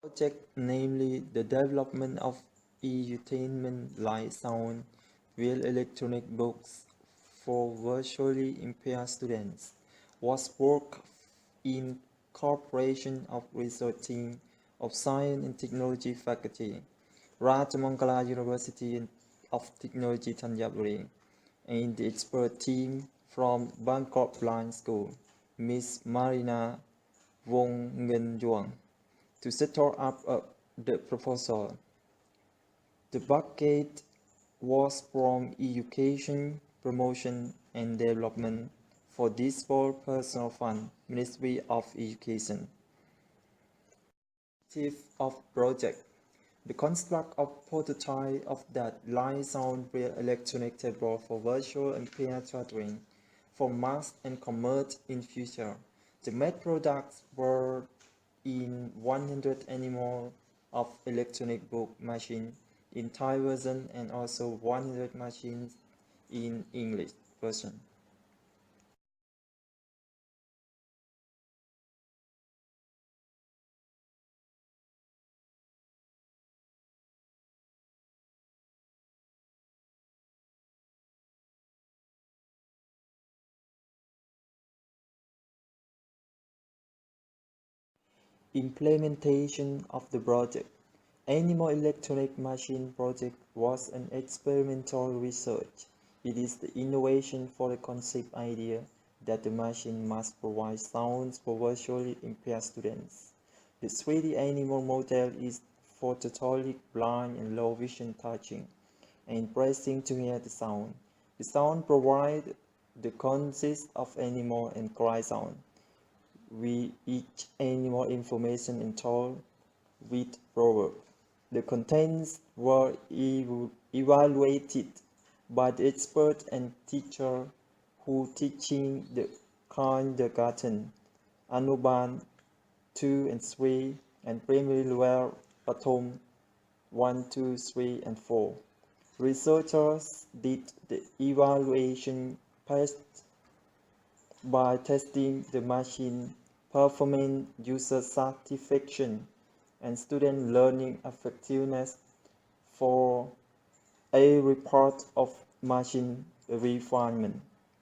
Project, namely the development of edutainment Light-Sound-Braille electronic books for visually impaired students, was work in cooperation of research team of Science and Technology faculty, Rajamangala University of Technology Thanjavuri, and the expert team from Bangkok Blind School, Miss Marina Wong Ngân Duong, to set up the proposal. The budget was from Education, Promotion and Development for Disabled Personnel Fund, Ministry of Education. Objective of project: the construct of prototype of that Light-Sound-Braille electronic tablet for visual impaired children for mass and commerce in future. The made products were in 100 animal of electronic book machine in Thai version and also 100 machines in English version. Implementation of the project. Animal Electronic Machine Project was an experimental research. It is the innovation for the concept idea that the machine must provide sounds for visually impaired students. The 3D animal model is for totally blind and low vision touching and pressing to hear the sound. The sound provided the consists of animal and cry sound. We each animal information and told with proverb. The contents were evaluated by the expert and teacher who teaching the kindergarten, Anuban 2 and 3, and primary level Pathom 1, 2, 3, and 4. Researchers did the evaluation based by testing the machine performance, user satisfaction, and student learning effectiveness for a report of machine refinement.